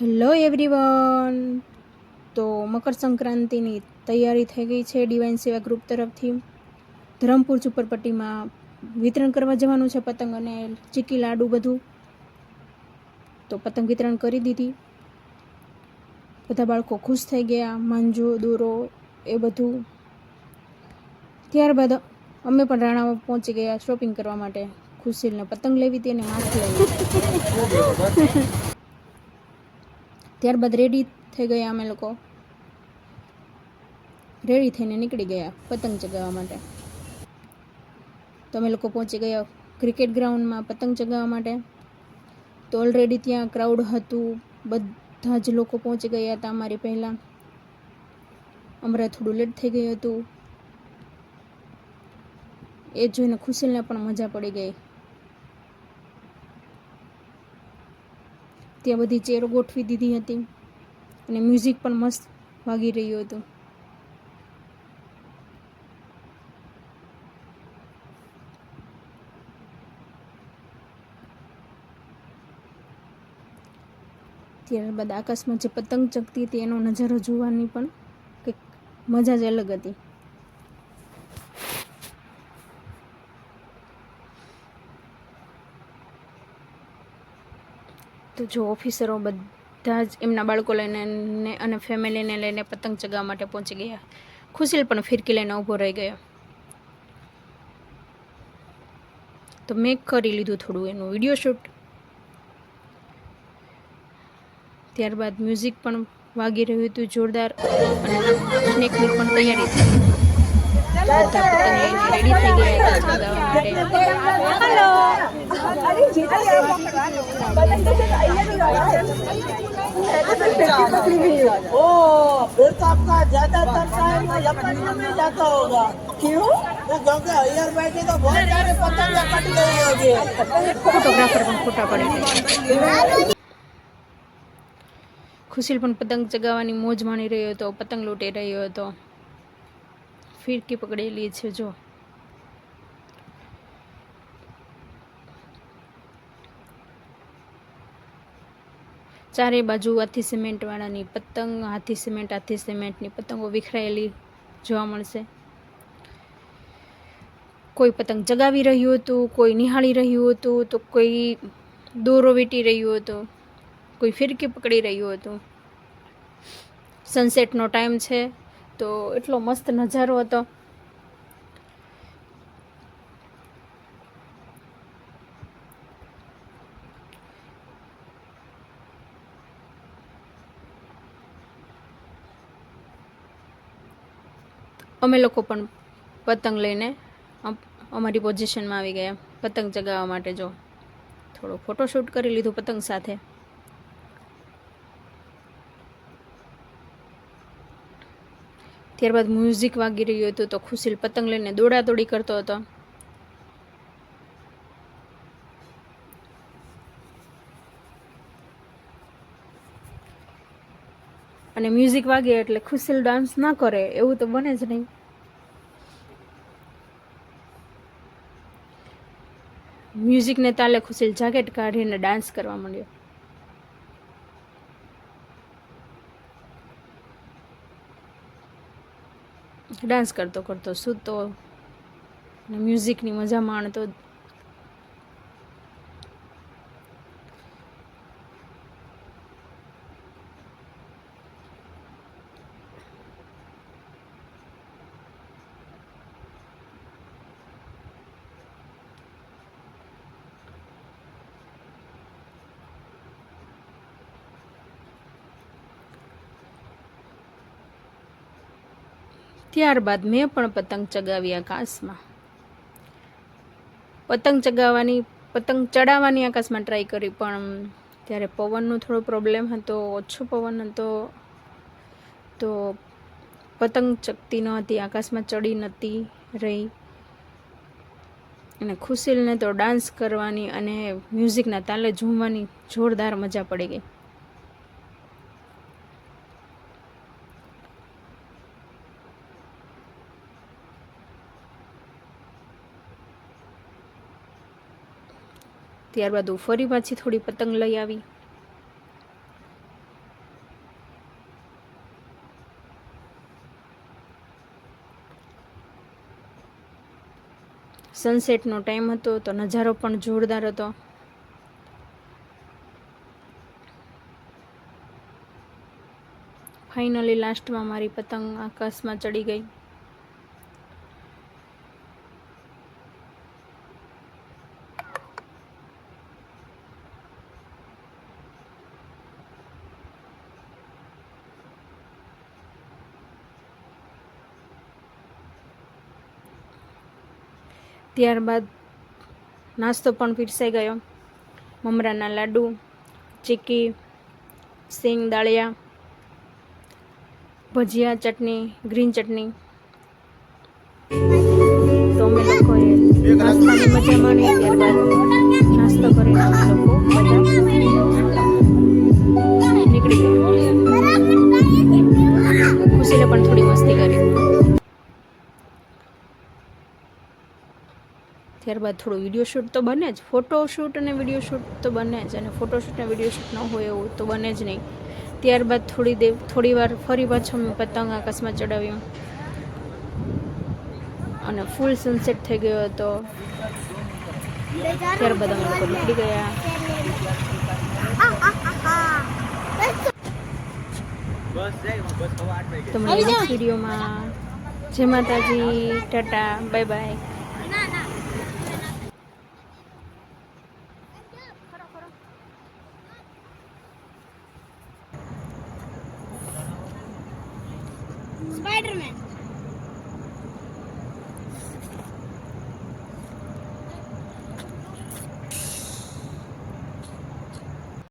Hello everyone. તો મકર સંક્રાંતિની તૈયારી થઈ ગઈ છે ડિવાઇન સેવા ગ્રુપ તરફથી. ધરમપુર ઝુંપડપટ્ટીમાં વિતરણ કરવા જવાનું છે પતંગ અને ચીકી લાડુ બધું. તો પતંગ વિતરણ કરી દીધી. બધા બાળકો ખુશ થઈ ગયા, માંજો દોરો એ બધું. ત્યારબાદ અમે પણ રાણામાં પહોંચી ગયા શોપિંગ કરવા માટે. ખુશીલને પતંગ લેવી હતી અને માસ્ક લેવી. ત્યારબાદ રેડી થઈ ગયા. અમે લોકો રેડી થઈને નીકળી ગયા પતંગ ચગાવવા માટે. તો અમે લોકો પહોંચી ગયા ક્રિકેટ ગ્રાઉન્ડમાં પતંગ ચગાવવા માટે. તો ઓલરેડી ત્યાં ક્રાઉડ હતું, બધા જ લોકો પહોંચી ગયા હતા અમારી પહેલાં. અમારે થોડું લેટ થઈ ગયું હતું. એ જોઈને ખુશીલને પણ મજા પડી ગઈ. ત્યાં બધી ચેરો ગોઠવી દીધી હતી અને મ્યુઝિક પણ મસ્ત વાગી રહ્યું હતું. ત્યારબાદ આકાશમાં જે પતંગ ચગતી હતી એનો નજારો જોવાની પણ કંઈક મજા જ અલગ હતી. તો જો ઓફિસરો બધા જ એમના બાળકો લઈને અને ફેમિલીને લઈને પતંગ ચગાવવા માટે પહોંચી ગયા. ખુશીલ પણ ફિરકી લઈને ઊભો રહી ગયો. તો મેં કરી લીધું થોડું એનું વિડીયો શૂટ. ત્યારબાદ મ્યુઝિક પણ વાગી રહ્યું હતું જોરદાર અને સ્નેકની પણ તૈયારી થઈ. બધા પતંગ લઈને રેડી થઈ ગયા હતા ચગાવવા માટે. फिर तो आपका ज्यादातर टाइम लकड़ी में जाता होगा। क्यों? क्योंकि अयर बैठे तो बहुत सारे पतंग कट गई होगी। ફોટોગ્રાફર પણ ફોટા પડી. ખુશીલ પણ પતંગ ચગાવવાની મોજ માણી રહ્યો હતો, પતંગ લૂંટી રહ્યો હતો. ફિરકી પકડેલી છે જો. ચારે બાજુ હાથી સિમેન્ટ વાળાની પતંગ, હાથી સિમેન્ટની પતંગો વિખરાયેલી જોવા મળશે. કોઈ પતંગ ચગાવી રહ્યું હતું, કોઈ નિહાળી રહ્યું હતું, તો કોઈ દોરો વીંટી રહ્યું હતું, કોઈ ફિરકી પકડી રહ્યું હતું. સનસેટનો ટાઈમ છે તો એટલો મસ્ત નજારો હતો. અમે લોકો પણ પતંગ લઈને અમારી પોઝિશનમાં આવી ગયા પતંગ ચગાવવા માટે. જો થોડો ફોટોશૂટ કરી લીધું પતંગ સાથે. ત્યારબાદ મ્યુઝિક વાગી રહ્યું હતું તો ખુશીલ પતંગ લઈને દોડાદોડી કરતો હતો. અને મ્યુઝિક વાગે એટલે ખુશીલ ડાન્સ ના કરે એવું તો બને જ નહીં. મ્યુઝિકને તાલે ખુશીલ જાકેટ કાઢીને ડાન્સ કરવા માંડ્યો. ડાન્સ કરતો કરતો સૂતો અને મ્યુઝિકની મજા માણતો. ત્યારબાદ મેં પણ પતંગ ચગાવી આકાશમાં. પતંગ ચડાવવાની આકાશમાં ટ્રાય કરી, પણ ત્યારે પવનનો થોડો પ્રોબ્લેમ હતો, ઓછો પવન હતો તો પતંગ ચગતી ન હતી, આકાશમાં ચડી નહોતી રહી. અને ખુશીલને તો ડાન્સ કરવાની અને મ્યુઝિકના તાલે ઝૂમવાની જોરદાર મજા પડી ગઈ. ત્યારબાદ હું ફરી પાછી થોડી પતંગ લઈ આવી. સનસેટનો ટાઈમ હતો તો નજારો પણ જોરદાર હતો. ફાઇનલી લાસ્ટમાં મારી પતંગ આકાશમાં ચડી ગઈ. ત્યારબાદ નાસ્તો પણ પીરસાઈ ગયો. મમરાના લાડુ, ચીક્કી, સિંગ દાળિયા, ભજીયા, ચટણી, ગ્રીન ચટણી. તો અમે લોકોએ નાસ્તાની મજા માણી. ત્યારબાદ નાસ્તો કરીને અમે લોકો બધા નીકળી ગયા. ખુશીને પણ થોડી મસ્તી કરી. ત્યારબાદ થોડું વિડીયો શૂટ તો બને જ, ફોટો શૂટ અને વિડીયો શૂટ તો બને જ, અને ફોટો શૂટ અને વિડીયો શૂટ ન હોય એવું તો બને જ નહીં. ત્યારબાદ થોડી વાર ફરી પાછો મેં પતંગ આકાશમાં ચડાવ્યું અને ફૂલ સનસેટ થઈ ગયો હતો. ત્યારબાદ અમે લોકો નીકળી ગયા. તમને નેક્સ્ટ વિડીયોમાં જય માતાજી, ટાટા, બાય બાય. Spider-Man.